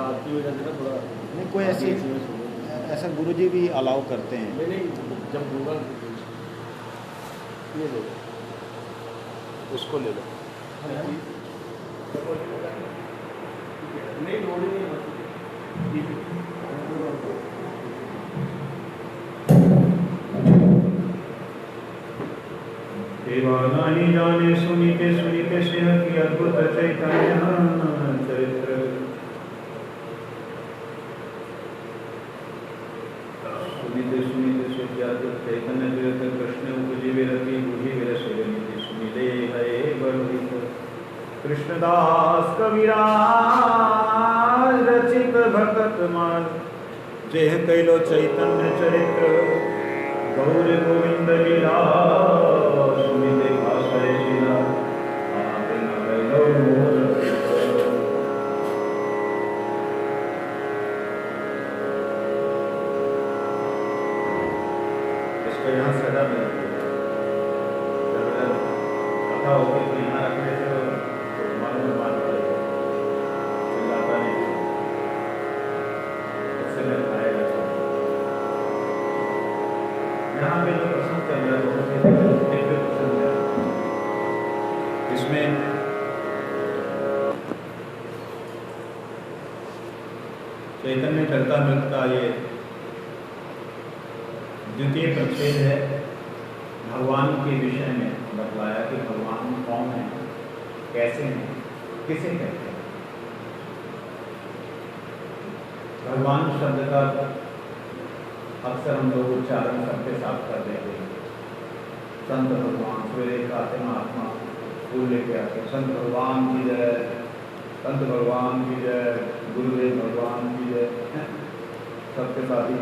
रात की वजह से ना थोड़ा नहीं कोई ऐसी ऐसा गुरुजी भी अलाउ करते हैं। नहीं जब दूंगा ये लो उसको ले लो। नहीं लोड नहीं देवानानी जाने सुनीते सिंह की अद्भुत चैतन्य चरित्र। सुनीते से की अद्भुत चैतन्य चरित्र कृष्ण उपजीवे रति बुझी विरसनिधि सुनीते हरे वर्णित। कृष्णदास कविराज रचित भक्त माल जेह कैलो चैतन्य चरित्र गौर गोविंद लीला सुनिते भाषय शीला आपे न कैलो मोर। इसको यहाँ सजा मिलती है। जब कथा होगी तो यहाँ रखने से तो मालूम बात पड़ेगा चिल्लाता नहीं इससे मैं आएगा। यहाँ पे जो प्रसंग चल रहा है बहुत ही दिव्य प्रसंग है। इसमें चैतन्य चरितामृत का ये द्वितीय परिच्छेद है। भगवान के विषय में बतलाया कि भगवान कौन है, कैसे हैं, किसे कहते हैं। भगवान शब्द का अक्सर हम लोग उच्चारण सबके साथ कर देते हैं। संत भगवान सवेरे आते महात्मा फूल लेके आते संत भगवान की जय, संत भगवान की जय, गुरुदेव भगवान की जय, सबके साथ ही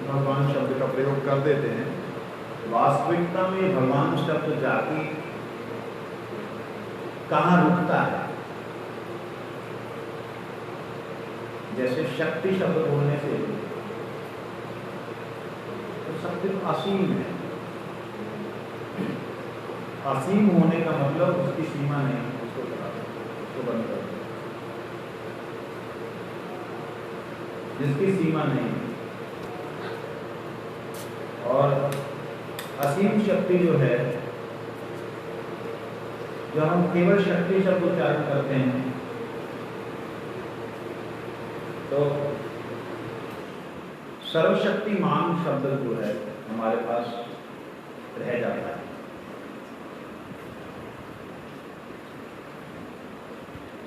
भगवान शब्द का प्रयोग कर देते हैं। वास्तविकता में भगवान शब्द जाके कहाँ रुकता है। जैसे शक्ति शब्द बोलने से शक्ति असीम है। असीम होने का मतलब उसकी सीमा नहीं, उसको बंद कर दो। जिसकी सीमा नहीं और असीम शक्ति जो है, जो हम केवल शक्ति शब्द उच्चारण करते हैं तो सर्वशक्तिमान शब्द जो है हमारे पास रह जाता है।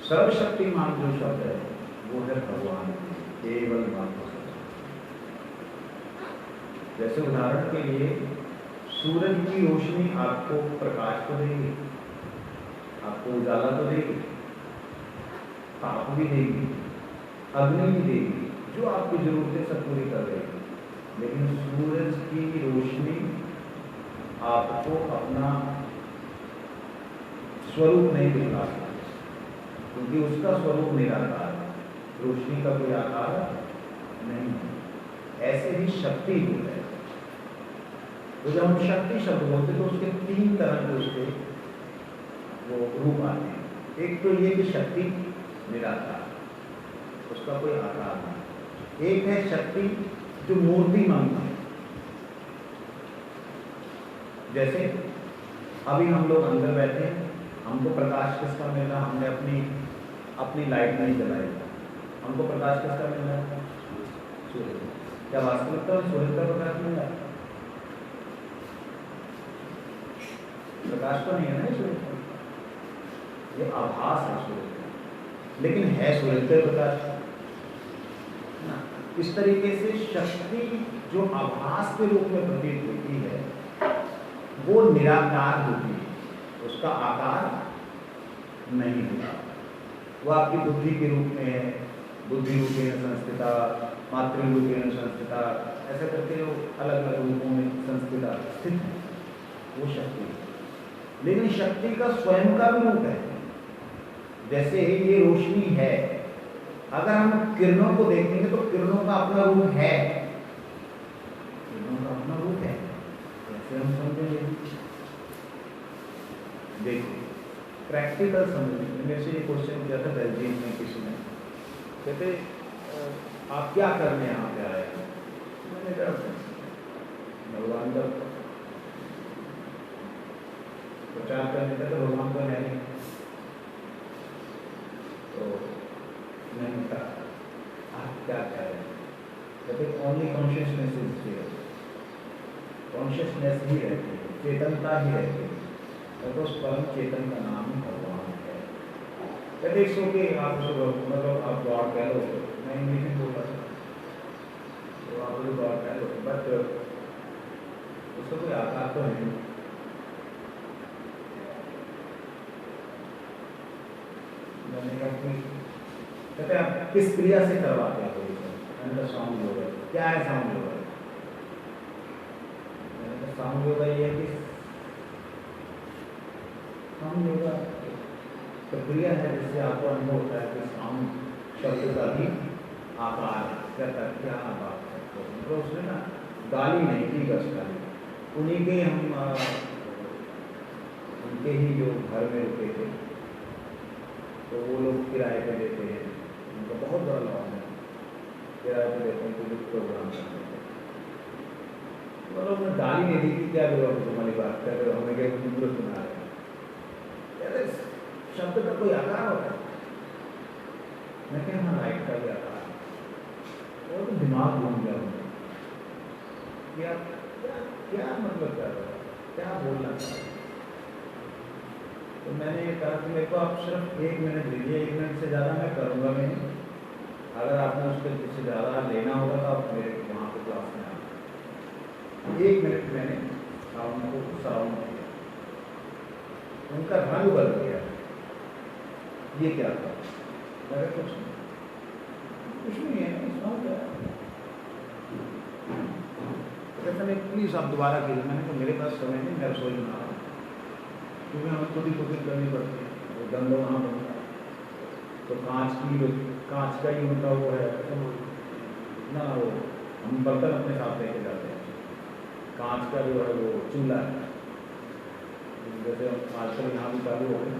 सर्वशक्तिमान जो शब्द है वो है भगवान, केवल मात्र। जैसे उदाहरण के लिए सूरज की रोशनी आपको प्रकाश तो देगी, आपको उजाला तो देगी, ताप भी देगी, अग्नि भी देगी, जो आपकी जरूरतें सब पूरी कर देगी। लेकिन सूरज की रोशनी आपको अपना स्वरूप नहीं दिखा सकती, क्योंकि उसका स्वरूप निराकार है, रोशनी का कोई आकार नहीं है। ऐसे ही शक्ति जो है, तो जब हम शक्ति शब्द बोलते तो उसके तीन तरह के उसके वो रूप आते हैं। एक तो ये कि शक्ति निराकार, उसका कोई आकार नहीं। एक है शक्ति जो मूर्तिमान है। जैसे अभी हम लोग अंदर बैठे हैं, हमको प्रकाश किसका मिल रहा, हमने अपनी लाइट नहीं जलाई, हमको प्रकाश किसका मिल रहा है, सूर्य। क्या वास्तविकता में सूर्य का प्रकाश मिल रहा है? प्रकाश तो नहीं है ना सूर्य का, ये आभास है सूर्य का, लेकिन है सूर्य का प्रकाश ना। इस तरीके से शक्ति जो आभास के रूप में प्रतीत होती है वो निराकार होती है, उसका आकार नहीं होता। वो आपकी बुद्धि के रूप में है, बुद्धि रूपेण संस्थिता, मातृरूपेण संस्थिता, ऐसा करके वो अलग अलग रूपों में संस्थिता स्थित है वो शक्ति। लेकिन शक्ति का स्वयं का भी रूप है। जैसे ये रोशनी है, अगर हम किरणों को देखेंगे तो किरणों का अपना रूप है, किरणों का अपना रूप है, कैसे हम समझेंगे? देखो प्रैक्टिकल समझने, मेरे से ये क्वेश्चन किया था बेल्जियम में किसी ने, कहते आप क्या करने यहाँ पे आए? मैंने कहा भगवान का प्रचार करने का, तो भगवान तो है नहीं। तो मैंने कहा आप क्या कह रहे हैं? कहते only consciousness is here, consciousness ही रहती है, चेतनता ही रहती है, तो उस परम चेतन का नाम ही भगवान है। कहते इसको कि आप उसको मतलब आप गॉड कह लो, मैं इंग्लिश में बोल रहा था, तो आप लोग गॉड कह लो, बट उसका कोई आकार तो है नहीं। मैंने कहा कि कहते आप किस क्रिया से करवाते हैं? मैंने कहा साउंड योगा। क्या है साउंड योगा? मैंने कहा साउंड योगा ये है कि साउंड योगा प्रक्रिया है जिससे आपको अनुभव होता है कि साउंड शब्द का भी आकार कहता है। क्या बात है? तो उसमें ना गाली नहीं की, बस गाली उन्हीं के हम उनके ही जो घर में रुके थे, तो वो लोग किराए पे देते हैं, उनका बहुत बड़ा लॉन है, किराए पे देते हैं, तो प्रोग्राम करते हैं। तो लोग ने गाली नहीं दी कि क्या जरूरत तुम्हारी बात कर रहे हो, हमें क्या दूर सुना रहे हैं, शब्द का कोई आकार होता है। मैं क्या हाँ लाइट का भी आकार, वो तो दिमाग घूम गया उनका, क्या क्या क्या मतलब कर रहा है, क्या बोलना चाह रहा है। तो मैंने कहा कि मेरे को आप सिर्फ 1 मिनट दीजिए, 1 मिनट से ज़्यादा मैं करूँगा नहीं, अगर आपने उससे ज़्यादा लेना होगा तो आप मेरे वहाँ पे क्लास में आए। 1 मिनट मैंने साउंड को सराउंड किया, उनका रंग बदल गया। ये क्या था? अगर कुछ नहीं है, साउंड क्या है? मैंने प्लीज़ आप दोबारा कीजिए। मैंने कहा मेरे पास समय नहीं, मैं रसोई में आ रहा हूँ, क्योंकि हमें खुद ही कोशिश करनी पड़ती है, वो गंद वहाँ बनता है, तो कांच का ही उनका वो है ना, वो हम बर्तन अपने साथ लेके जाते हैं, कांच का जो है वो चूल्हा है, जैसे आजकल यहाँ भी चालू हो गए,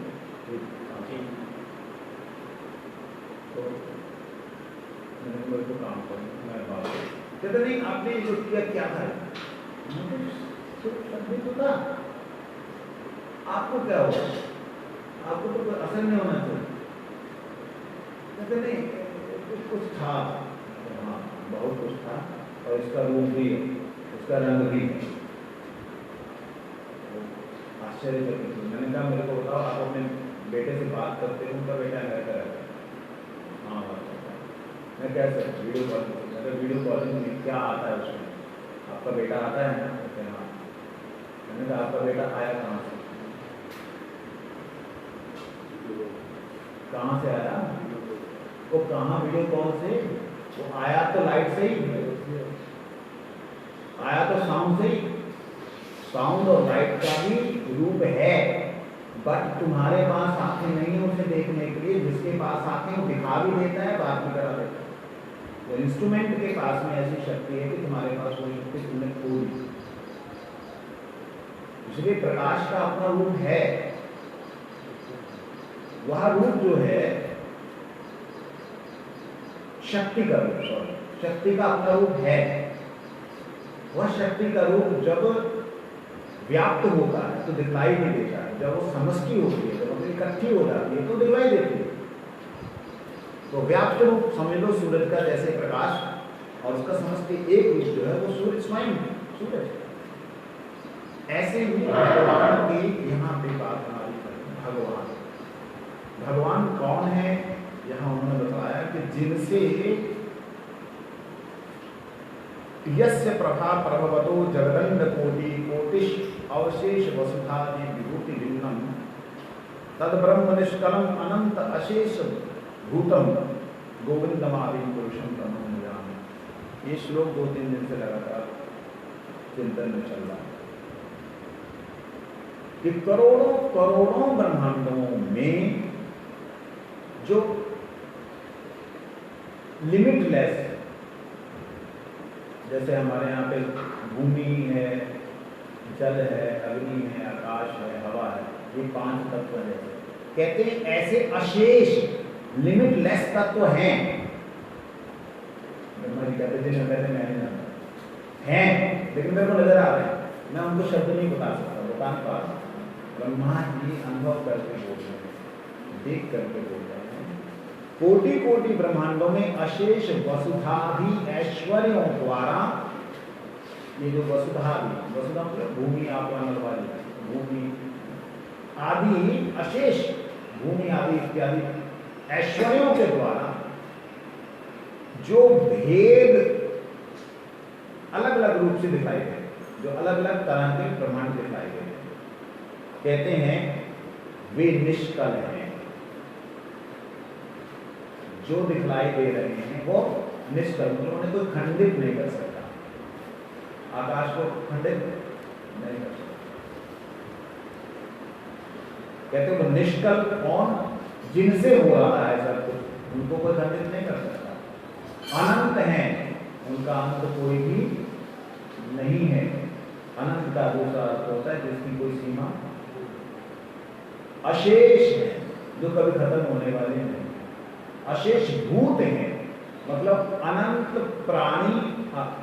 तो मैंने मेरे को काम करूँ, मैं बात कहते नहीं आपने जो किया क्या था? तो था, आपको क्या होगा? आपको तो कोई असर नहीं होना चाहिए। कहते नहीं कुछ था, हाँ बहुत कुछ था, और इसका रूप भी है, इसका रंग भी है। आश्चर्यचकित। मैंने कहा मेरे को बताओ, आप अपने बेटे से बात करते हो? उनका बेटा अमेरिका रहता है। हाँ बात करता है। मैं क्या सर वीडियो कॉलिंग, अगर वीडियो कॉलिंग में क्या आता है उसमें? आपका बेटा आता है ना? कहते हैं हाँ। मैंने कहा आपका बेटा आया कहाँ से? कहाँ से आया? वो कहाँ वीडियो कॉल से? वो आया तो लाइट से ही, आया तो साउंड से ही। साउंड और लाइट का भी रूप है, बट तुम्हारे पास आंखें नहीं है उसे देखने के लिए। जिसके पास आंखें वो दिखा भी देता है, बात भी करा देता है। तो इंस्ट्रूमेंट के पास में ऐसी शक्ति है कि तुम्हारे पास वो शक्ति तुमने खो दी। इसलिए प्रकाश का अपना रूप है, वह रूप जो है शक्ति का रूप, सॉरी शक्ति का अपना रूप है। वह शक्ति का रूप जब व्याप्त होता है तो दिखलाई नहीं देता है, जब वो समष्टि होती है, जब वो इकट्ठी हो जाती है तो दिखलाई देती है। तो व्याप्त रूप समझ लो सूरज का जैसे प्रकाश, और उसका समष्टि एक रूप जो है वो सूर्य स्वयं सूरज। ऐसे ही भगवान की यहाँ पे बात हमारी भगवान भगवान कौन है? यहाँ उन्होंने बताया कि जिनसे यस्य प्रभा प्रभवतो जगदंड कोटि कोटिश अवशेष वसुधादि विभूति भिन्नम तद ब्रह्म निष्कलम अनंत अशेष भूतम गोविंदमादि पुरुषम ब्रह्म जान। ये श्लोक 2-3 दिन से लगातार चिंतन में चल रहा है कि करोड़ों करोड़ों ब्रह्मांडों में जो लिमिटलेस, जैसे हमारे यहाँ पे भूमि है, जल है, अग्नि है, आकाश है, हवा है, ये 5 तत्व है। कहते हैं ऐसे अशेष लिमिटलेस तत्व हैं ब्रह्मा जी कहते जिन्हें कहते मैं नहीं जानता, हैं लेकिन मेरे को नजर आ रहे हैं, मैं उनको शब्द नहीं बता सकता, बता नहीं पा रहा। ब्रह्मा जी अनुभव करके बोल रहे हैं, देख करके बोल रहे हैं। कोटि कोटि ब्रह्मांडों में अशेष वसुधादि ऐश्वर्यों द्वारा, ये जो वसुधा मतलब भूमि आपवान वाली भूमि आदि, अशेष भूमि आदि इत्यादि ऐश्वर्यों के द्वारा जो भेद अलग अलग रूप से दिखाई गए, जो अलग अलग तरह के ब्रह्मांड दिखाई गए, कहते हैं वे निष्कल हैं। जो दिखलाई दे रहे हैं वो निष्कल, उन्होंने कोई खंडित नहीं कर सकता, आकाश को खंडित नहीं कर सकता। कहते हैं वो निष्कल कौन, जिनसे हो रहा है सब कुछ, उनको कोई खंडित नहीं कर सकता। अनंत हैं, उनका अंत कोई भी नहीं है। अनंत का दूसरा अर्थ होता है जिसकी कोई सीमा। अशेष है, जो कभी खत्म होने वाले नहीं। अशेष भूत हैं, मतलब अनंत प्राणी,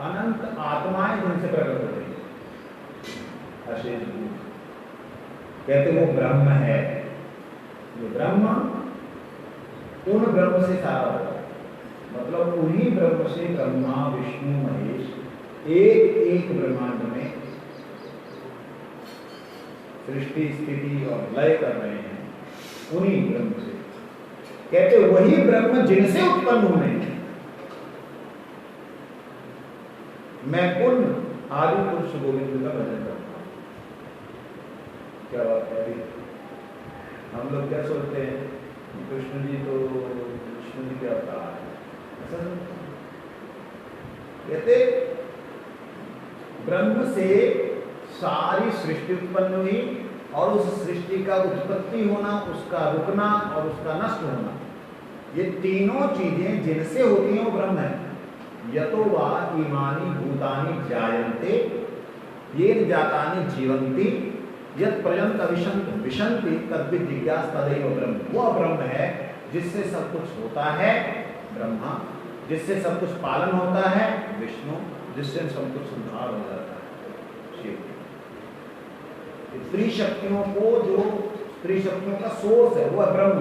अनंत आत्माएं जिनसे प्रकट हो रही है, अशेष भूत। कहते वो ब्रह्म है, जो ब्रह्म उन ब्रह्म से सारा होता है, मतलब उन्हीं ब्रह्म से ब्रह्मा विष्णु महेश एक एक ब्रह्मांड में सृष्टि स्थिति और लय कर रहे हैं, उन्हीं ब्रह्म से। कहते वही ब्रह्म जिनसे उत्पन्न हुए हैं। मैं पुण्य आदि पुरुष गोविंद का भजन करता हूं। क्या बात है, हम लोग क्या सोचते हैं कृष्ण जी तो विष्णु जी क्या अवतार है, कहते ब्रह्म से सारी सृष्टि उत्पन्न हुई और उस सृष्टि का उत्पत्ति होना, उसका रुकना और उसका नष्ट होना, ये तीनों चीजें जिनसे होती हैं वो ब्रह्म है। यतो वा इमानि भूतानि जायन्ते येन जातानि जीवन्ति यत् पर्यन्त विशन्ति तद्विद् जिज्ञास तदैव ब्रह्म। वह ब्रह्म है जिससे सब कुछ होता है, ब्रह्मा, जिससे सब कुछ पालन होता है, विष्णु, जिससे सब कुछ संहार हो जाता है, शिव। त्रिशक्तियों को, जो त्रिशक्तियों का सोर्स है वह ब्रह्म।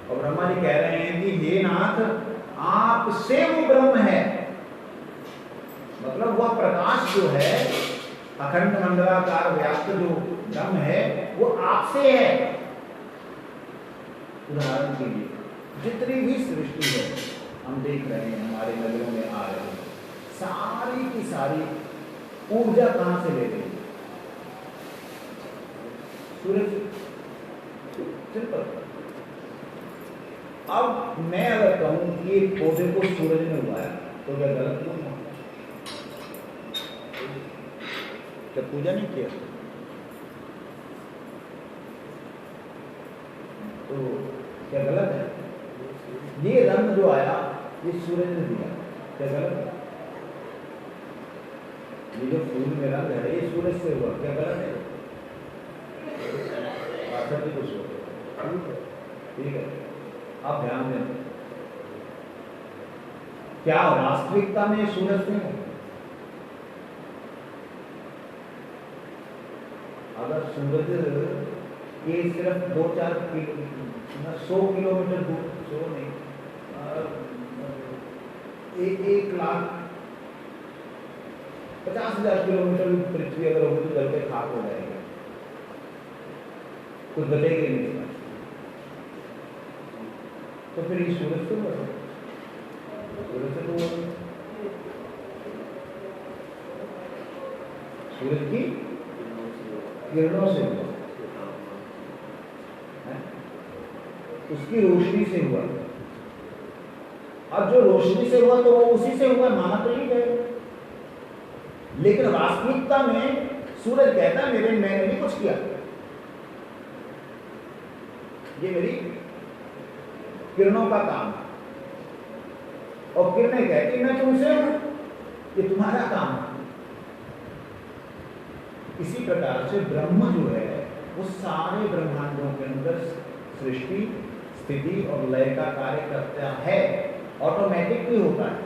और ब्रह्मा जी कह रहे हैं कि हे नाथ, आपसे वो ब्रह्म है, मतलब वह प्रकाश जो है, अखंड मंडलाकार व्याप्त जो ब्रह्म है वो आपसे है। उदाहरण के लिए जितनी भी सृष्टि है हम देख रहे हैं, हमारे नजरों में आ रहे हैं, सारी की सारी ऊर्जा कहां से ले रही है? सूरज। सिंपल। अब मैं अगर कहूं कि एक पौधे को सूरज ने उगाया तो क्या गलत नहीं? क्या पूजा नहीं किया तो क्या गलत है? ये रंग जो आया ये सूरज ने दिया, क्या गलत है? ये जो फूल में रंग है ये सूरज से हुआ, क्या गलत है? कुछ ठीक है, आप ध्यान दें। क्या वास्तविकता में सूरज नहीं है? अगर सूरज के सिर्फ 2-4 100 किलोमीटर दूर, 100 नहीं, 1,50,000 किलोमीटर पृथ्वी अगर होगी तो जल के खाक हो जाएगा, कुछ बचेगा नहीं इसमें। तो फिर ये सूरज से हुआ, सूरज से तो सूरज की किरणों से हुआ, उसकी रोशनी से हुआ। अब जो रोशनी से हुआ तो वो उसी से हुआ, माना तो ही गए। लेकिन वास्तविकता में सूरज कहता है मैंने नहीं कुछ किया, ये मेरी किरणों का काम है। और किरणें कहती मैं तुमसे हूं, ये तुम्हारा काम है। इसी प्रकार से ब्रह्म जो है वो सारे ब्रह्मांडों के अंदर सृष्टि स्थिति और लय का कार्य करता है, ऑटोमेटिकली होता है।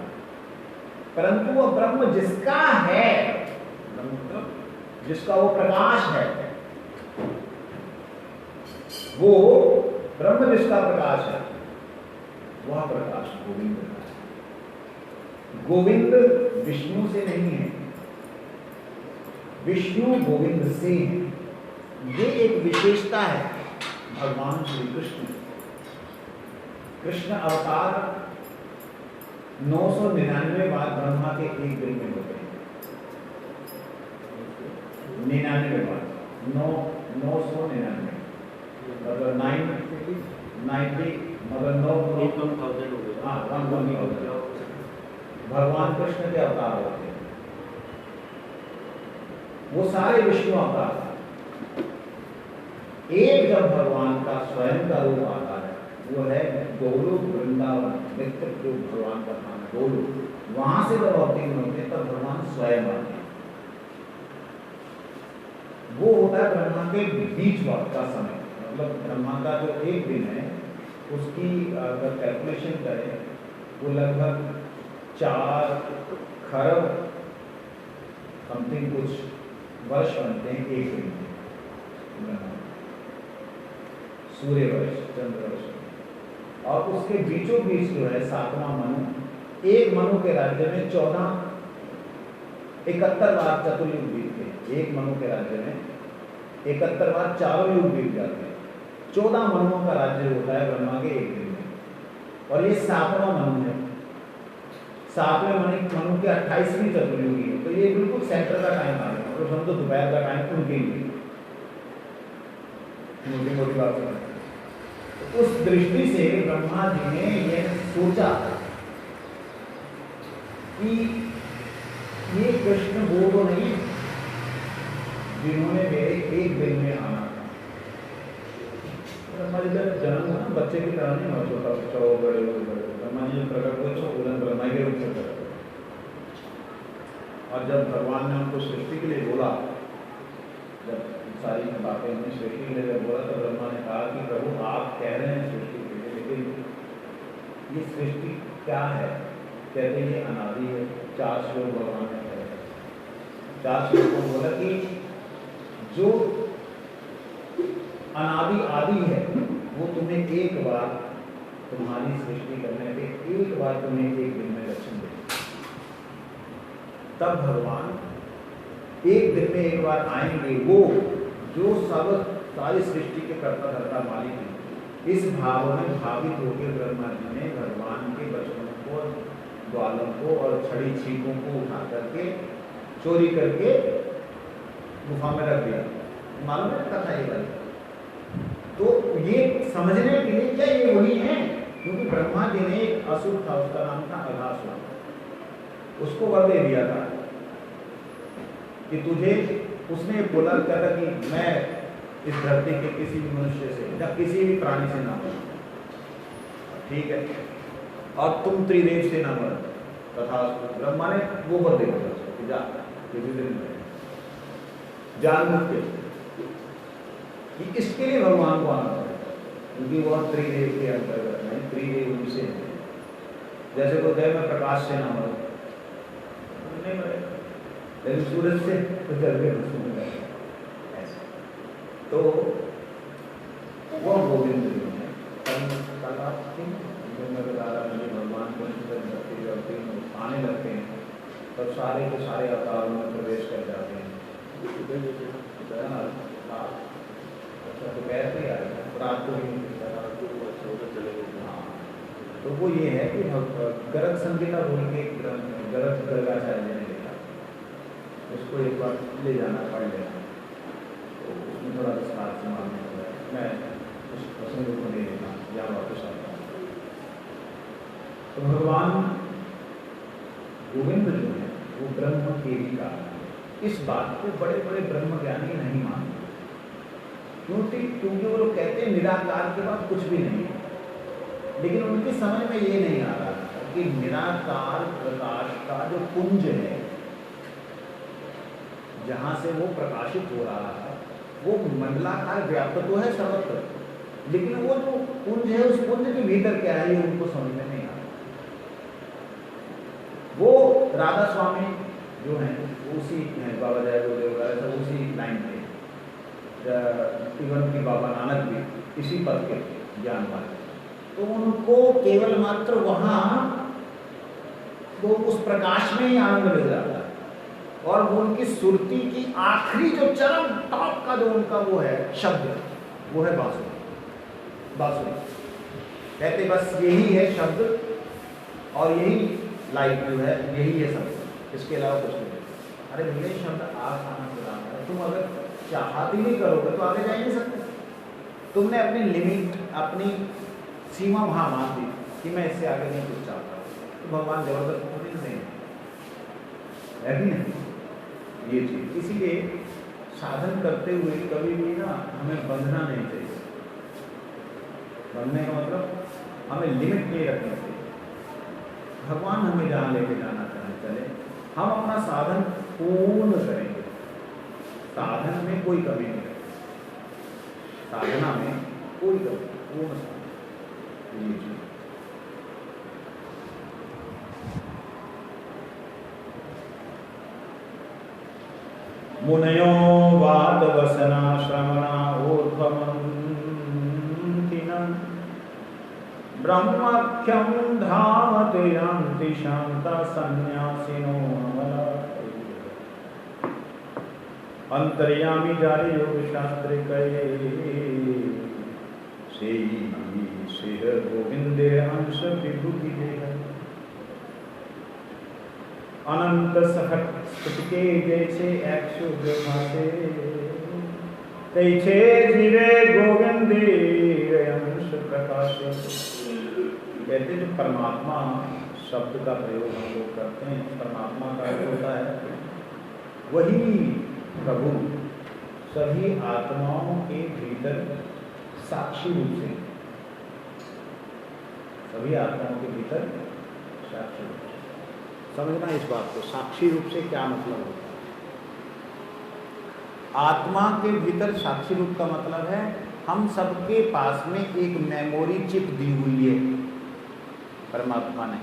परंतु वो ब्रह्म जिसका है, जिसका वो प्रकाश है, वो ब्रह्म जिसका प्रकाश है, वह प्रकाश गोविंद का है। गोविंद विष्णु से नहीं है, विष्णु गोविंद से है। ये एक विशेषता है भगवान श्री कृष्ण। कृष्ण अवतार 999 बार ब्रह्मा के एक दिन में होते हैं। 99 बार, 999 मतलब 90 मतलब 9 1000 हो गया। हाँ 1,000 भगवान कृष्ण के अवतार होते हैं। वो सारे विष्णु अवतार। एक जब भगवान का स्वयं का रूप आता है, वो है गोलोक वृंदावन, नित्य रूप भगवान का नाम है गोलोक। वहां से जब अवतीर्ण होते हैं तब भगवान स्वयं आते हैं। वो होता है ब्रह्मा के बीच वक्त का समय, मतलब ब्रह्मा का जो एक दिन है उसकी अगर कैलकुलेशन करें वो लगभग 4 खरब समथिंग कुछ वर्ष बनते हैं एक दिन में, सूर्य वर्ष, चंद्र वर्ष। और उसके बीचों बीच जो है 7वां मनु, एक मनु के राज्य में 71 बार चतुर्युग बीतते हैं। एक मनु के राज्य में 71 बार चारों युग बीत जाते हैं। 14 मनुओं का राज्य होता है ब्रह्मा के एक दिन में, और ये 7वां मनु है। 7वें मनु की 28वीं चतुर्युगी है, तो ये बिल्कुल सेंटर का टाइम आ गया, मतलब समझो दोपहर का टाइम उनके लिए मोटी मोटी बात है। उस दृष्टि से ब्रह्मा जी ने यह सोचा कि ये कृष्ण वो तो नहीं जिन्होंने मेरे एक दिन में आना था। ब्रह्मा जी जब जन्म हुआ ना, बच्चे की तरह नहीं हुआ, छोटा बच्चा हो, बड़े हो, ब्रह्मा जी प्रकट हुए तो उलन ब्रह्मा के रूप से प्रकट हुए। और जब भगवान ने उनको सृष्टि के लिए बोला, जब सारी बातें हमने सृष्टि के लिए बोला, तो ब्रह्मा ने कहा कि प्रभु आप कह रहे हैं सृष्टि के लिए, लेकिन ये सृष्टि क्या है? कहते हैं ये अनादि है। 4 श्लोक भगवान ने कहे, 4 श्लोकों में बोला कि जो अनादि आदि है वो तुम्हें एक बार, तुम्हारी सृष्टि करने पे एक बार तुम्हें एक दिन में दर्शन दे। तब भगवान एक दिन में एक बार आएंगे, वो जो सब सारी सृष्टि के कर्ता धर्ता मालिक हैं। इस भाव में भावित होकर ब्रह्मा जी ने भगवान के बचनों को, ग्वालों को और छड़ी छीकों को उठा करके चोरी करके गुफा में रख दिया। मालूम है कथा ये बात? तो ये समझने के लिए क्या ये वही है? क्योंकि ब्रह्मा जी ने एक असुर था, उसका नाम था अघासुर, उसको वर दे दिया था कि तुझे, उसने बोला था कि मैं इस धरती के किसी भी मनुष्य से या किसी भी प्राणी से ना मरूं, ठीक है, और तुम त्रिदेव से ना मरो। तथा ब्रह्मा ने वो वर दे दिया कि जा किसी दिन जान मुक्ति, कि इसके लिए भगवान को आना पड़ेगा, क्योंकि वह त्रिदेव के अंतर्गत नहीं, त्रिदेव उनसे है। जैसे कोई कहे मैं प्रकाश से ना मरूं, नहीं मरेगा, लेकिन सूरज से तो जल के ऐसे। तो वह गोविंद जो है भगवान को आने लगते हैं, तब सारे के सारे अवतारों में प्रवेश कर जाते हैं। तो कैसे आएगा रात को ही तो वो ये है कि गर्ग संहिता बोल के गर्ग गर्गाचार्य ने लिखा, उसको एक बार ले जाना पड़ लेना, तो उसमें थोड़ा विस्तार से मालूम होगा। मैं उस प्रसंग को ले लेना या वापस आता हूँ। तो भगवान गोविंद जो है वो ब्रह्म के भी कारण है। इस बात को बड़े बड़े ब्रह्म ज्ञानी नहीं मानते, क्योंकि वो लोग कहते हैं निराकार के बाद कुछ भी नहीं है। लेकिन उनके समय में ये नहीं आ रहा था कि निराकार प्रकाश का जो पुंज है, जहां से वो प्रकाशित हो रहा है, वो मंडलाकार व्याप्त तो है सर्वत्र, लेकिन वो जो पुंज है उस पुंज के भीतर क्या है ये उनको समझ में नहीं आ रहा। वो राधा स्वामी जो हैं उसी बाबा जय गुरुदेव का सब उसी लाइन पे, इवन की बाबा नानक भी इसी पद के ज्ञान वाले, तो उनको केवल मात्र वहाँ वो उस प्रकाश में ही आनंद मिल जाता है। और वो उनकी सुरती की आखिरी जो चरम टॉप का जो उनका वो है शब्द, वो है बांसुरी। बांसुरी कहते बस यही है शब्द और यही लाइफ जो है, यही है सब, इसके अलावा कुछ नहीं। अरे भैया शब्द आनंद है, तुम अगर चाहत ही नहीं करोगे तो आगे जा ही नहीं सकते। तुमने अपनी लिमिट, अपनी सीमा वहाँ मान दी कि मैं इससे आगे नहीं कुछ चाहता, तो भगवान जबरदस्त थोड़ी नहीं है भी नहीं ये चीज़। इसीलिए साधन करते हुए कभी भी ना हमें बंधना नहीं चाहिए। बंधने का मतलब हमें लिमिट नहीं रखनी चाहिए। भगवान हमें जहाँ लेके जाना चाहे चले, हम अपना साधन पूर्ण करेंगे। साधन में कोई कमी नहीं रखेंगे, साधना में कोई कमी, पूर्ण साधन। मुनयो वाद वसना श्रवणा ऊर्ध्वमन्तिनं ब्रह्मख्यं धाम ते यान्ति शान्ता सन्यासिनो अमला। अंतर्यामी जारी योग शास्त्र कहे से गोविंदे अंश विभूति देह अनंत सहट के जैसे एक्शु भाषे तैसे जीवे गोविंदे अंश प्रकाशे। कहते जो परमात्मा शब्द का प्रयोग हम लोग करते हैं, परमात्मा का अर्थ होता है वही प्रभु सभी आत्माओं के भीतर साक्षी रूप से, सभी आत्माओं के भीतर साक्षी रूप से। समझना इस बात को, साक्षी रूप से क्या मतलब होता है। आत्मा के भीतर साक्षी रूप का मतलब है हम सबके पास में एक मेमोरी चिप दी हुई है परमात्मा ने।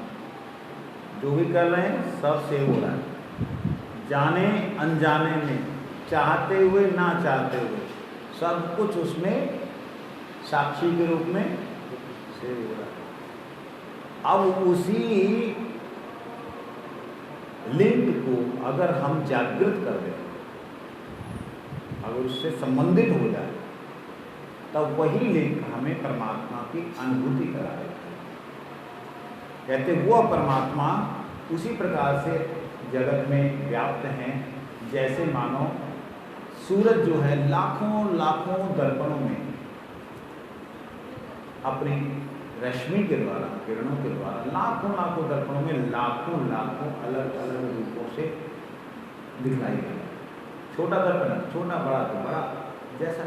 जो भी कर रहे हैं सब सेव हो रहा है, जाने अनजाने में, चाहते हुए ना चाहते हुए, सब कुछ उसमें साक्षी के रूप में सेव हो रहा है। अब उसी लिंक को अगर हम जागृत कर दें, अगर उससे संबंधित हो जाए, तब वही लिंक हमें परमात्मा की अनुभूति कराएगा। कहते वो परमात्मा उसी प्रकार से जगत में व्याप्त हैं जैसे मानो सूरज जो है लाखों लाखों दर्पणों में अपनी रश्मि के द्वारा, किरणों के द्वारा लाखों लाखों दर्पणों में लाखों लाखों अलग अलग रूपों से दिखाई देगा। छोटा दर्पण, छोटा बड़ा तो बड़ा, जैसा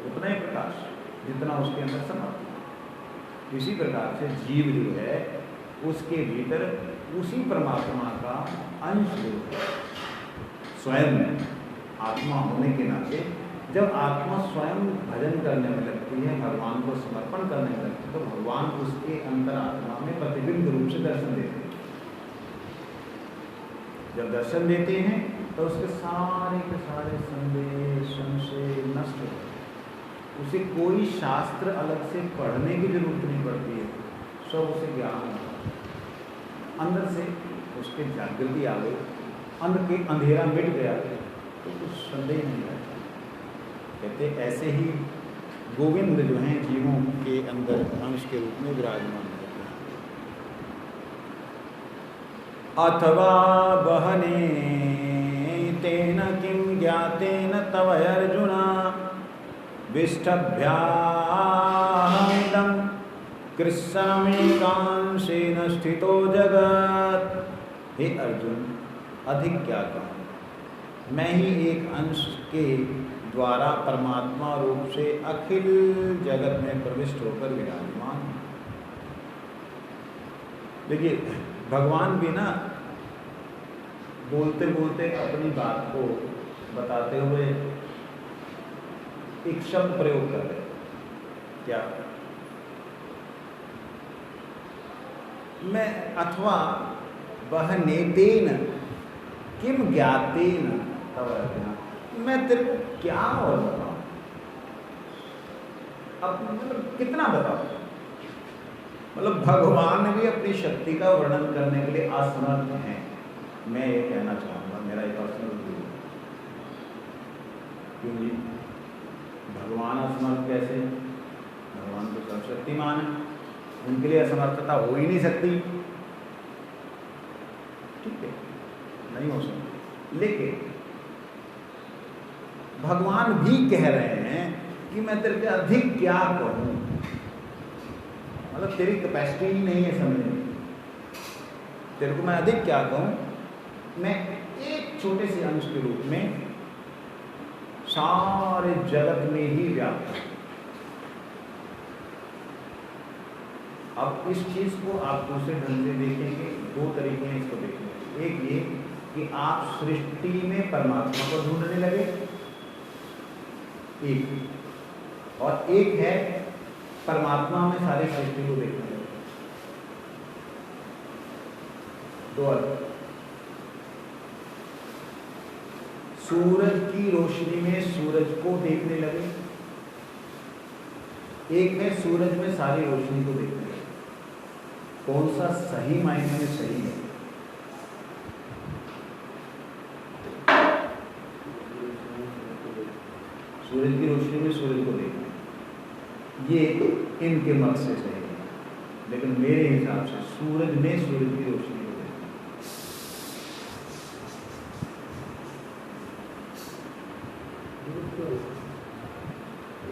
उतना ही प्रकाश जितना उसके अंदर समर्थ। इसी प्रकार से जीव जो है उसके भीतर उसी परमात्मा का अंश जो है स्वयं आत्मा होने के नाते, जब आत्मा स्वयं भजन करने में लगती है, भगवान को समर्पण करने में लगती है, तो भगवान उसके अंतर आत्मा में प्रतिबिंब रूप से दर्शन देते हैं। जब दर्शन देते हैं तो उसके सारे के सारे संदेह संशय नष्ट होते हैं। उसे कोई शास्त्र अलग से पढ़ने की जरूरत नहीं पड़ती है, सब उसे ज्ञान होता है। अंदर से उसके जागृति आ गई, अंदर के अंधेरा मिट गया, तो कुछ संदेह नहीं रहता। कहते ऐसे ही गोविंद जो हैं जीवों के अंदर अंश के रूप में विराजमान होते हैं। अथवा बहने तेन किं ज्ञातेन तव अर्जुन विष्टभ्यामिदं कृष्णमेकांशेन स्थितो जगत्। हे अर्जुन, अधिक क्या कहूँ, मैं ही एक अंश के द्वारा परमात्मा रूप से अखिल जगत में प्रविष्ट होकर विराजमान। देखिए भगवान भी ना बोलते बोलते अपनी बात को बताते हुए एक शब्द प्रयोग कर रहे, क्या मैं, अथवा वह नेतेन किम ज्ञातेन तव अर्जुन, मैं तेरे को क्या और बताऊं, अब मतलब कितना बताऊं। मतलब भगवान भी अपनी शक्ति का वर्णन करने के लिए असमर्थ हैं, मैं ये कहना चाहूंगा, मेरा एक पर्सनल व्यू। क्यों जी? भगवान असमर्थ कैसे? भगवान तो सर्वशक्तिमान है, उनके लिए असमर्थता हो ही नहीं सकती। ठीक है, नहीं हो सकती। लेकिन भगवान भी कह रहे हैं कि मैं तेरे से अधिक क्या कहूं, मतलब तेरी कैपेसिटी ही नहीं है समझने की, तेरे को मैं अधिक क्या कहूं। मैं एक छोटे से अंश के रूप में सारे जगत में ही व्याप्त हूं। अब इस चीज को आप दूसरे ढंग से देखेंगे, दो तरीके हैं इसको देखने के। एक ये कि आप सृष्टि में परमात्मा को ढूंढने लगे, एक, और एक है परमात्मा में सारी सृष्टि को देखने लगे, दो अलग। सूरज की रोशनी में सूरज को देखने लगे, एक है सूरज में सारी रोशनी को देखने लगे। कौन सा सही मायने में सही है? सूरज की रोशनी में सूरज को देखना, ये इनके मत से सही है, लेकिन मेरे हिसाब से सूरज में सूरज की रोशनी को देखना।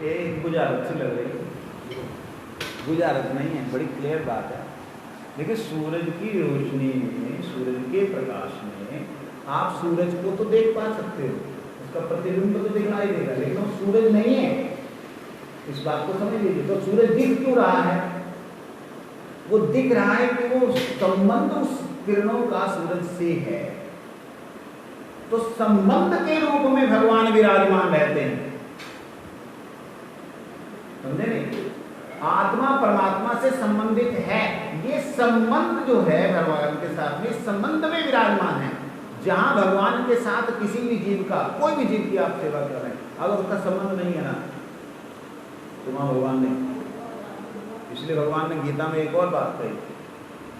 एक बुझारत से लग रही है, बुझारत नहीं है, बड़ी क्लियर बात है। देखिए सूरज की रोशनी में, सूरज के प्रकाश में आप सूरज को तो देख पा सकते हो, उसका प्रतिबिंब तो दिखाई देगा, लेकिन वो सूरज नहीं है, इस बात को समझ लीजिए। तो सूरज दिख क्यों रहा है? वो दिख रहा है कि वो संबंध उस किरणों का सूरज से है, तो संबंध के रूप में भगवान विराजमान रहते हैं, समझे नहीं? आत्मा परमात्मा से संबंधित है, ये संबंध जो है भगवान के साथ में, संबंध में विराजमान है। जहां भगवान के साथ किसी भी जीव का, कोई भी जीव की आप सेवा कर रहे हैं, अगर उसका संबंध नहीं है ना, तो वहां भगवान नहीं। इसलिए भगवान ने गीता में एक और बात कही,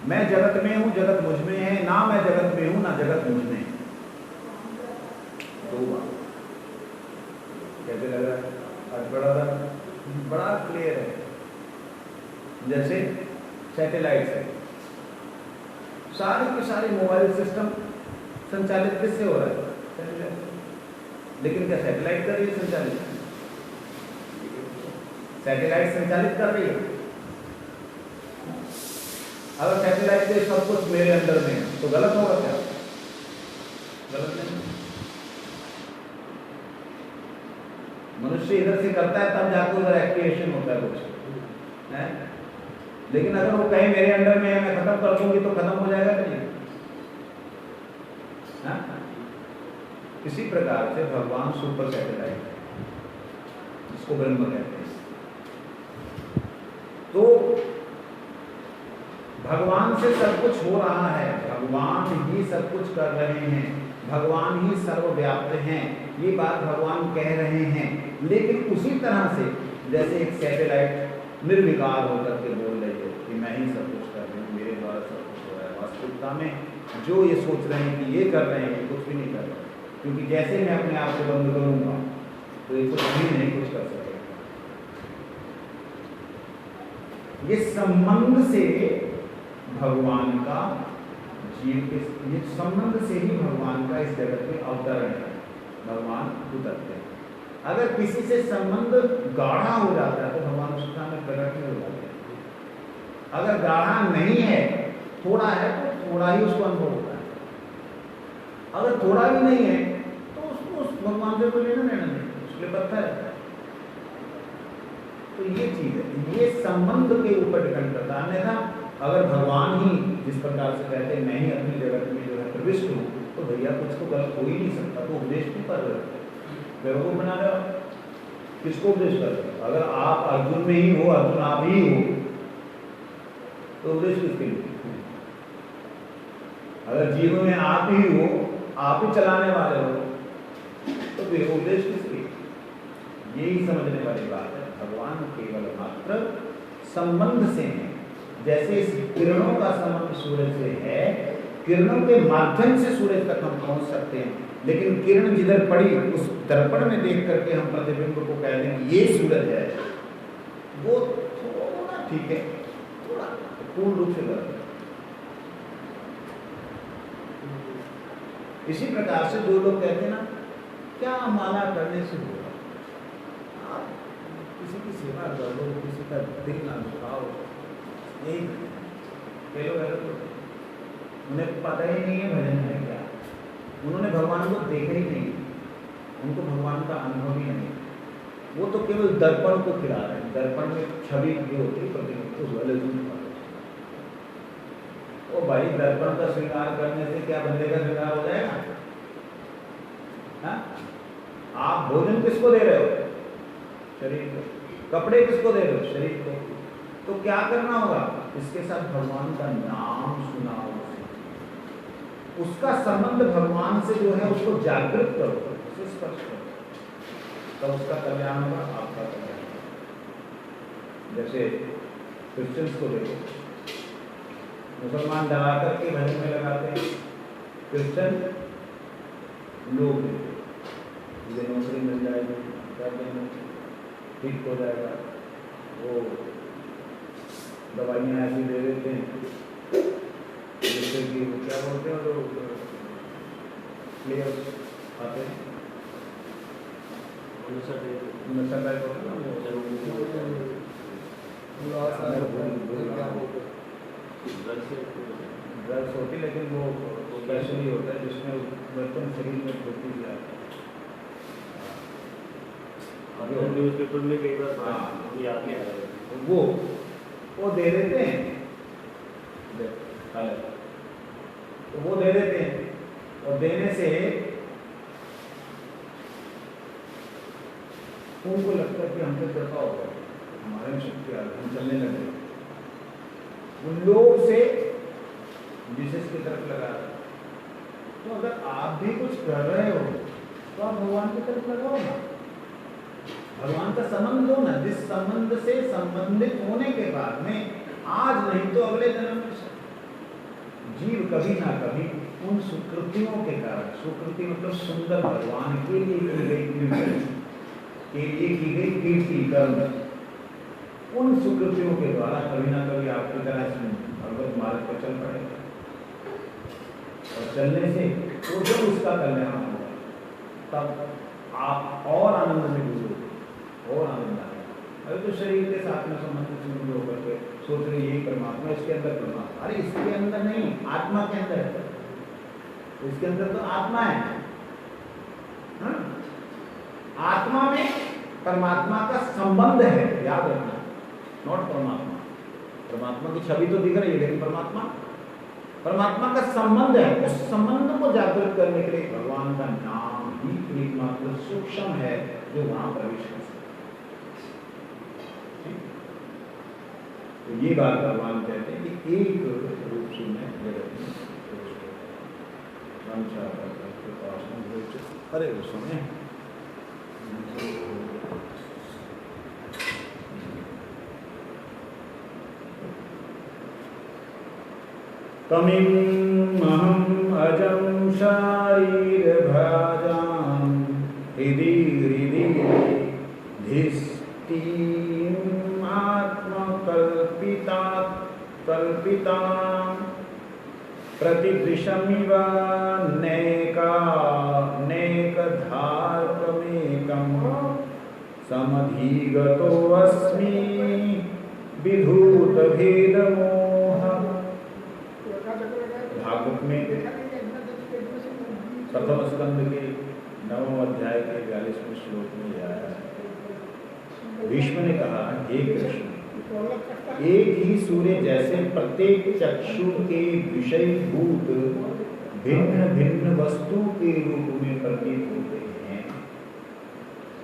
मैं जगत में हूं, जगत मुझ में है, ना मैं जगत में हूं, ना जगत मुझ में है। दो बात कैसे लग रहा है? बड़ा क्लियर है। जैसे सैटेलाइट है, सारे के सारे मोबाइल सिस्टम संचालित किससे हो रहा है? सैटेलाइट। लेकिन क्या सैटेलाइट कर रही है संचालित? सैटेलाइट संचालित कर रही है। अगर सैटेलाइट के सब कुछ मेरे अंदर में है तो गलत होगा क्या? गलत नहीं। मनुष्य इधर से करता है तब जाकर उधर एक्टिवेशन होता है कुछ है? लेकिन अगर वो कहीं मेरे अंडर में है, मैं खत्म कर दूंगी तो खत्म हो जाएगा कि नहीं? इसी प्रकार से भगवान सुपर सैटेलाइट है, जिसको ब्रह्म कहते हैं। तो भगवान से सब कुछ हो रहा है, भगवान ही सब कुछ कर रहे हैं, भगवान ही सर्वव्याप्त हैं, ये बात भगवान कह रहे हैं। लेकिन उसी तरह से जैसे एक सैटेलाइट निर्विकार होकर के बोल रही है कि मैं ही सब कुछ कर रही हूँ, मेरे द्वारा सब कुछ हो रहा है, वास्तविकता में जो ये सोच रहे हैं कि ये कर रहे हैं, कुछ भी नहीं कर रहे, क्योंकि जैसे मैं अपने आप को बंद करूंगा तो ये कुछ भी नहीं कुछ कर सकेगा। ये संबंध से भगवान का जीव के, ये संबंध से ही भगवान का इस जगत में अवतरण है, भगवान उतरते हैं। अगर किसी से संबंध गाढ़ा हो जाता है तो भगवान उस समय प्रकट नहीं हो जाते। अगर गाढ़ा नहीं है, थोड़ा है, तो थोड़ा ही उसको अनुभव होता है। अगर थोड़ा भी नहीं है तो उसको उस भगवान से कोई लेना देना नहीं, उसके पत्थर है। तो ये चीज है, ये संबंध के ऊपर डिपेंड करता है। अन्यथा अगर भगवान ही जिस प्रकार से कहते हैं मैं ही अपनी जगत में जो है प्रविष्ट हूँ, तो भैया कुछ तो गलत हो ही नहीं सकता। तो उपदेश क्यों कर रहे हो? बेवकूफ बना रहे हो? किसको उपदेश कर रहे हो? अगर आप अर्जुन में ही हो, अर्जुन आप ही हो, तो उपदेश किसके लिए? अगर जीव में आप ही हो, आप ही चलाने वाले हो, तो फिर उद्देश्य किसकी? यही समझने वाली बात है। भगवान केवल मात्र संबंध से है। जैसे इस किरणों का संबंध सूरज से है, किरणों के माध्यम से सूरज तक हम पहुंच सकते हैं, लेकिन किरण जिधर पड़ी उस दर्पण में देख करके हम प्रतिबिंब को कह दें ये सूरज है, वो थोड़ा ठीक है, थोड़ा पूर्ण रूप से गलत है। इसी प्रकार से जो लोग कहते हैं ना, क्या माला करने से होगा, आप किसी की सेवा कर लो, किसी का दिल ना दुखाओ, यही कई लोग ऐसे तो उन्हें पता ही नहीं है भजन है क्या, उन्होंने भगवान को देखा ही नहीं, उनको भगवान का अनुभव ही नहीं, वो तो केवल दर्पण को खिला रहे हैं। दर्पण में छवि जो होती है प्रतिबिंब उस वाले ओ भाई, दर्पण का श्रृंगार करने से क्या बंदे का श्रृंगार हो जाएगा? हाँ? आप भोजन किसको दे रहे हो? शरीर को। कपड़े किसको दे रहे हो? शरीर को। तो क्या करना होगा? इसके साथ भगवान का नाम सुनाओ, उसका संबंध भगवान से जो है उसको जागृत करो, उसे स्पर्श करो, तब उसका कल्याण होगा, आपका कल्याण होगा। जैसे क्रिश्चियंस को देखो, मुसलमान डरा करके भजन में लगाते हैं, क्रिश्चियन लोग मुझे नौकरी मिल जाएगी, ठीक हो जाएगा, वो दवाइयाँ ऐसी दे देते हैं जैसे कि क्या बोलते हैं जो प्लेयर्स आते हैं, नशा टाइप होता है ड्रग्स होती, लेकिन वो स्पेशली होता है जिसमें बर्तन शरीर में होती जाती है। न्यूज़पेपर में कई बार याद नहीं आ रहा, वो दे देते हैं, तो वो दे देते हैं, और देने से उनको लगता है कि हमसे कृपा हो गया, हमारे में शक्ति आ गई, हम चलने लगे। उन लोग से जीसस की तरफ लगा रहे। तो अगर आप भी कुछ कर रहे हो तो आप भगवान की तरफ लगाओ ना, भगवान का संबंध दो ना, जिस संबंध से संबंधित होने के बाद में आज नहीं तो अगले जन्म में जीव कभी ना कभी उन सुकृतियों के कारण, सुकृति मतलब सुंदर भगवान के लिए की गई कीर्ति कर्म, उन सुकृतियों के द्वारा कभी ना कभी आपकी तरह से भगवत मार्ग पर चल पड़ेगा, और चलने से वो जब उसका कल्याण होगा तब आप और आनंद में डूबोगे, और आनंद आएगा। अरे तो शरीर के साथ में संबंध होकर के सोच रहे यही परमात्मा, इसके अंदर परमात्मा, अरे इसके अंदर नहीं, आत्मा के अंदर है, इसके अंदर तो आत्मा है। हाँ? आत्मा में परमात्मा का संबंध है, याद रखना, नॉट परमात्मा। परमात्मा की छवि तो दिख रही है, लेकिन परमात्मा का संबंध है। उस संबंध को जागृत करने के लिए भगवान का नाम ही एकमात्र सूक्ष्म है जो वहां प्रवेश कर सकता है। तो ये बात भगवान कहते हैं कि एक रूप से मैं जगत में अरे सुने तमिमहम् अजं शारीरभाजां हृदि धिष्ठिम् कल्पितां प्रतिदृशमिव नेकधार्कमेकं समधिगतोऽस्मि विधूतभेदमोहः। भागवत में प्रथम स्कंद के 9वें अध्याय के 42वें श्लोक में आया है, भीष्म ने कहा, हे कृष्ण, एक ही सूर्य जैसे प्रत्येक चक्षु के विषयभूत भिन्न भिन्न वस्तु के रूप में प्रतीत होते हैं,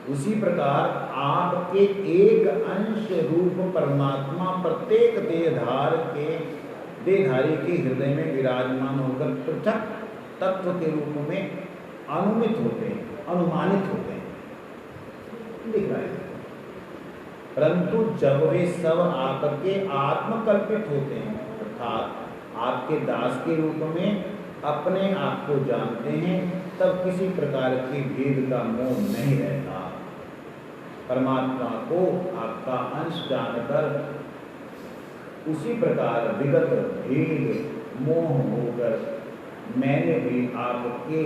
उसी प्रकार आपके एक अंश रूप परमात्मा प्रत्येक देहधार के देहधारी के हृदय में विराजमान होकर पृथक तत्व के रूप में अनुमित होते हैं, अनुमानित होते हैं, लिख रहा है। परंतु जब वे सब आपके आत्मकल्पित होते हैं, अर्थात आपके दास के रूप में अपने आप को जानते हैं, तब किसी प्रकार के भेद का मोह नहीं रहता। परमात्मा को आपका अंश जानकर उसी प्रकार विगत भेद मोह होकर मैंने भी आपके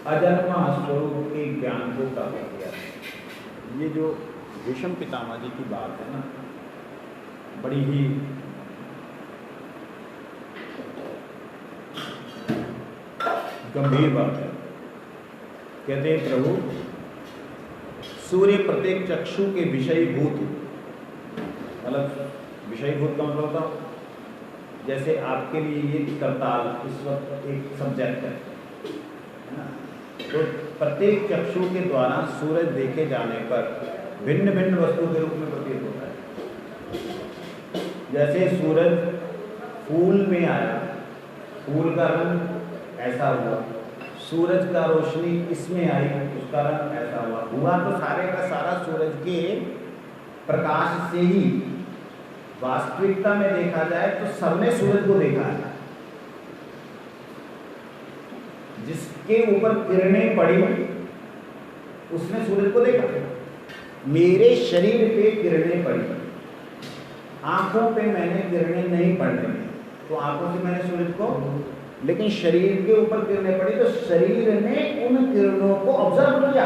अजन्मा स्वरूप के ज्ञान को प्राप्त किया। ये जो भीष्म पितामह जी की बात है ना, बड़ी ही गंभीर बात है। कहते हैं प्रभु सूर्य प्रत्येक चक्षु के विषयभूत, मतलब विषयभूत का मतलब होता जैसे आपके लिए ये करताल इस वक्त एक सब्जेक्ट है ना, तो प्रत्येक चक्षु के द्वारा सूरज देखे जाने पर भिन्न भिन्न वस्तु के रूप में प्रतीत होता है। जैसे सूरज फूल में आया, फूल का रंग ऐसा हुआ, सूरज का रोशनी इसमें आई, उसका रंग ऐसा हुआ तो सारे का सारा सूरज के प्रकाश से ही। वास्तविकता में देखा जाए तो सबने सूरज को देखा है, जिसके ऊपर किरणें पड़ी उसने सूरज को देखा। मेरे शरीर पे किरणें पड़ी, आंखों पे मैंने किरणें नहीं पड़ रही, तो आंखों से मैंने सूरज को, लेकिन शरीर के ऊपर किरणें पड़ी तो शरीर ने उन किरणों को ऑब्जर्व किया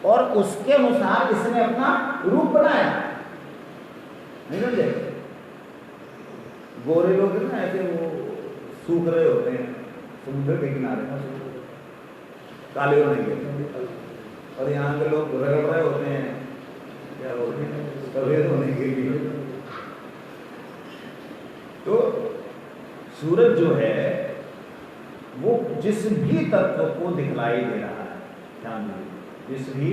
और उसके अनुसार इसने अपना रूप बनाया। नहीं समझे? गोरे लोग ना ऐसे वो सूख रहे होते हैं समुद्र के किनारे, काले होने के, और यहाँ के लोग रगड़ रहे होते हैं, क्या बोलते हैं, सफेद होने के लिए। तो सूरज जो है वो जिस भी तत्व को दिखलाई दे रहा है, ध्यान दीजिए, जिस भी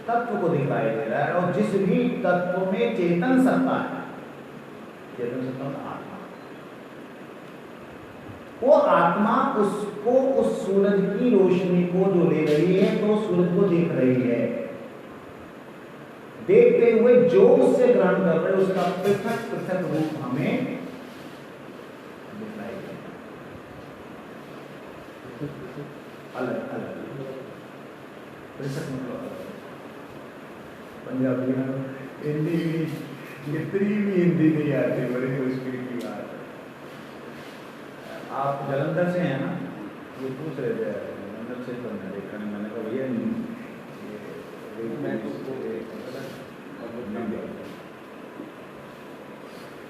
तत्व को दिखलाई दे रहा है और जिस भी तत्व में चेतन सत्ता है, चेतन सत्ता में आत्मा, वो आत्मा उसको, उस सूरज की रोशनी को जो ले रही है तो सूरज को देख रही है। देखते हुए जो उससे ग्रहण कर रहे उसका पृथक पृथक रूप हमें दिखलाई देता, अलग अलग पृथक मतलब पंजाबी में, हिंदी भी, जितनी भी हिंदी नहीं आती, बड़ी मुश्किल की बात है। आप जलंधर से हैं ना, ये पूछ रहे थे जलंधर से, तो मैं देखा नहीं, मैंने कहा भैया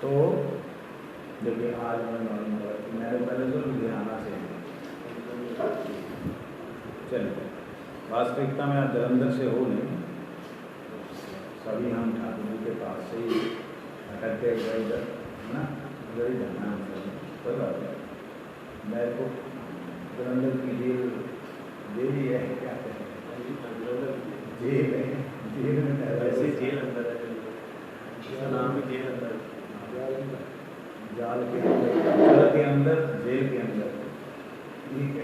तो देखिए आज मैं पहले तो लुधियाना से, चलिए वास्तविकता में आप जलंधर से हो नहीं, सभी हम ठाकुर जी के पास से ही अटक के गए इधर है ना, उधर ही जाना है, कोई बात नहीं। मैं तो जलंधर की जेल ही है, क्या कहते हैं, जेल है, जेल में वैसे जेल अंदर है, इसका नाम भी जेल अंदर, जाल के अंदर, जल के अंदर, जेल के अंदर, ठीक है।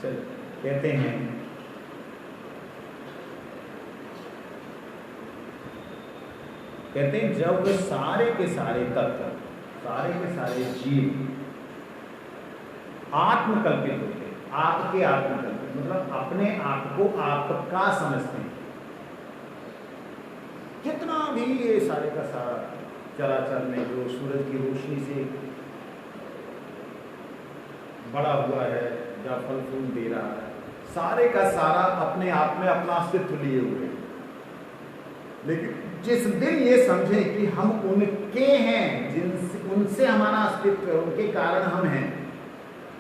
चल कहते हैं जब सारे के सारे तत्व, सारे के सारे जीव आत्मकल्पित होते हैं, आपके आत्मकल्पित मतलब अपने आप को आपका समझते हैं, कितना भी ये सारे का सारा चराचर में जो सूरज की रोशनी से बड़ा हुआ है या फल फूल दे रहा है, सारे का सारा अपने आप में अपना अस्तित्व लिए हुए हैं। लेकिन जिस दिन ये समझे कि हम उनके हैं, जिनसे उनसे हमारा अस्तित्व है, उनके कारण हम हैं,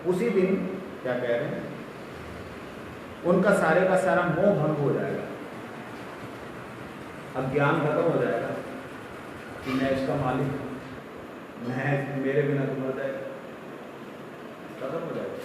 उसी दिन क्या कह रहे हैं, उनका सारे का सारा मोह भंग हो जाएगा, अज्ञान खत्म हो जाएगा कि मैं इसका मालिक हूं, मैं, मेरे बिना तो मर जाएगा, खत्म हो जाएगा।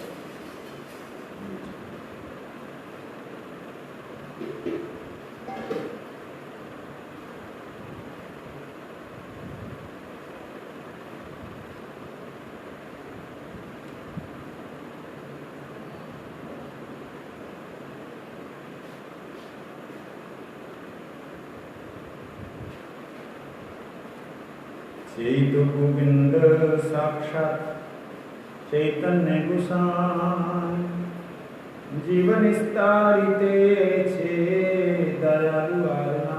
यही तो गोविंद साक्षात चैतन्य गुसाई जीवन स्तारिते छे दयालु आरना।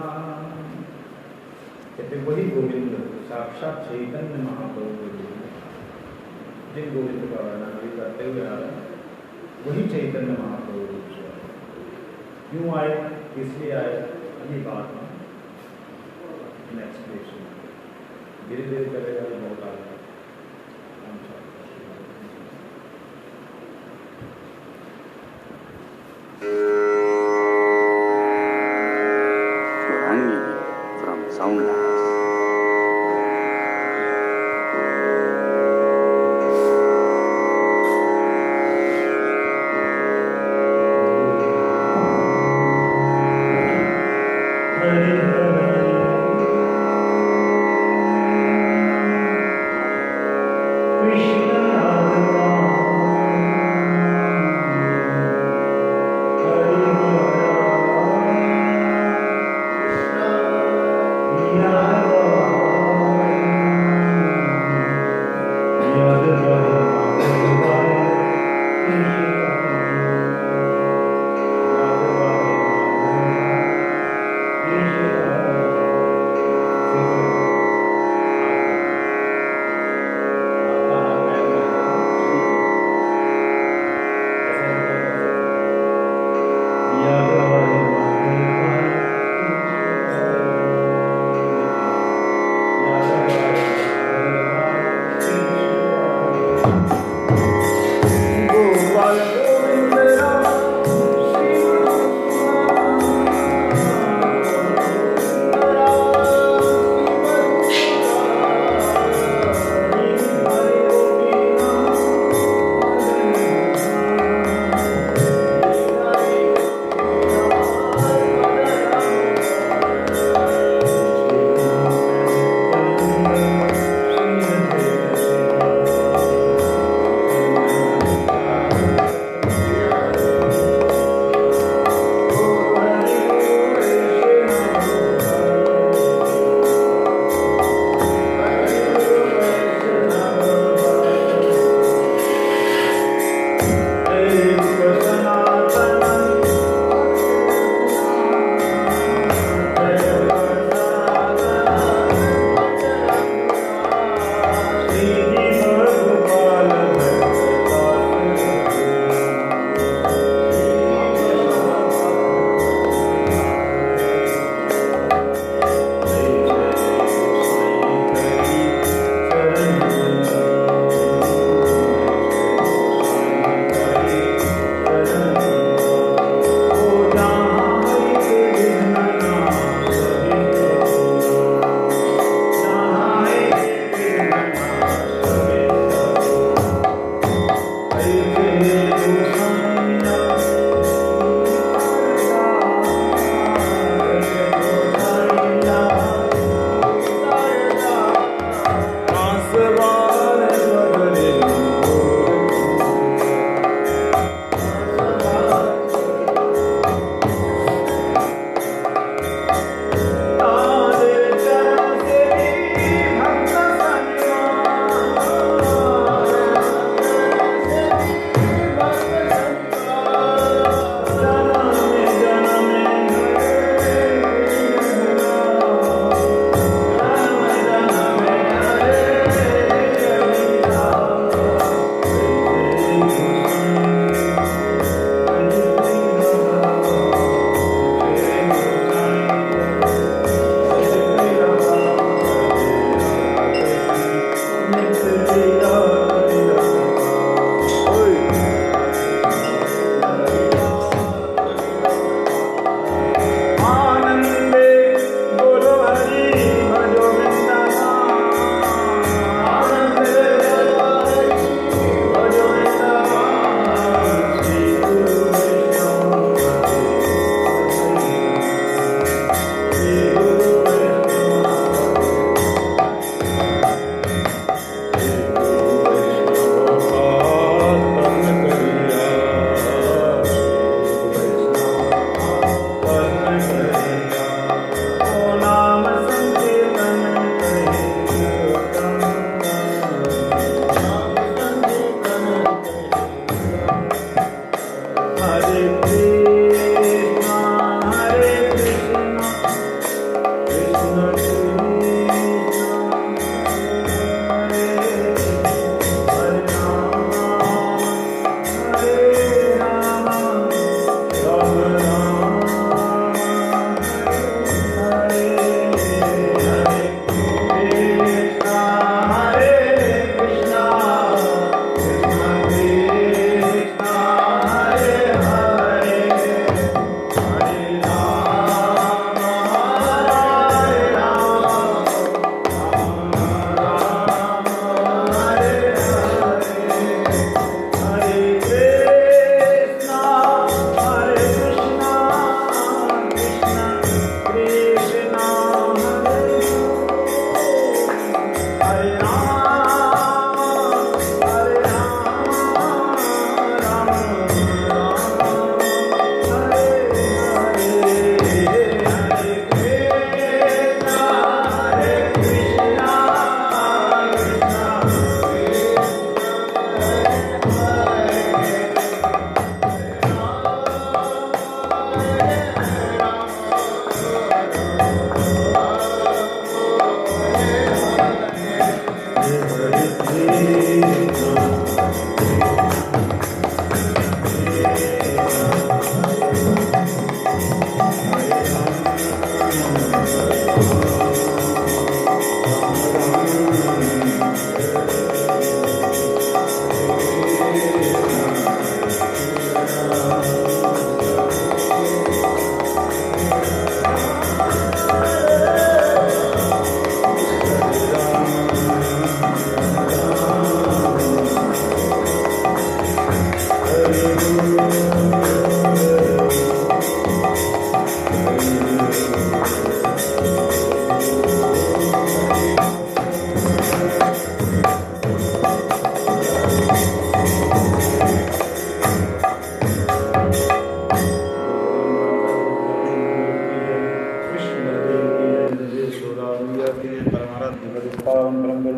कहते वही गोविंद साक्षात चैतन्य महाप्रभु, जिन गोविंद का वर्णन अभी करते हुए आ रहे हैं, वही चैतन्य महाप्रभु क्यों आए, किसलिए आए, ये बात हम नेक्स्ट लेक्चर धीरे धीरे करेगा, ये बहुत आगे। From Soundlands.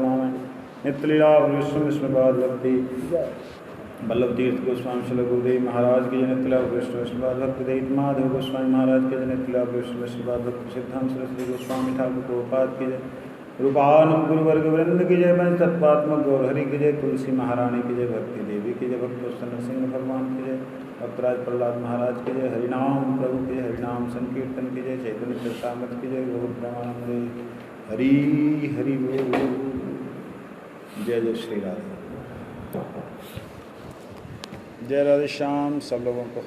नमामि। नित्यलीला विष्णु विष्णुपाद भक्ति वल्लभ तीर्थ गोस्वामी श्री गुरुदेव महाराज की जय। नित्यलीला विष्णु विष्णुपाद भक्ति देव माधव गोस्वामी महाराज की जय। नित्यलीला विष्णु विष्णुपाद भक्ति सिद्धांत सरस्वती गोस्वामी ठाकुर प्रभुपाद की जय। रूपानंद गुरुवर्ग वृंद की जय। पंच तत्वात्मक गौर हरि की जय। तुलसी महारानी की जय। भक्ति देवी की जय। भक्त नरसिंह भगवान की जय। भक्तराज प्रहलाद महाराज की जय। हरिनाम प्रभु की जय। हरिनाम संकीर्तन की जय। चैतन्य चरितामृत की जय। गौर ब्रह्मानंद हरि हरि बोल। जय जय श्री राधे। जय राधे श्याम सब लोगों को।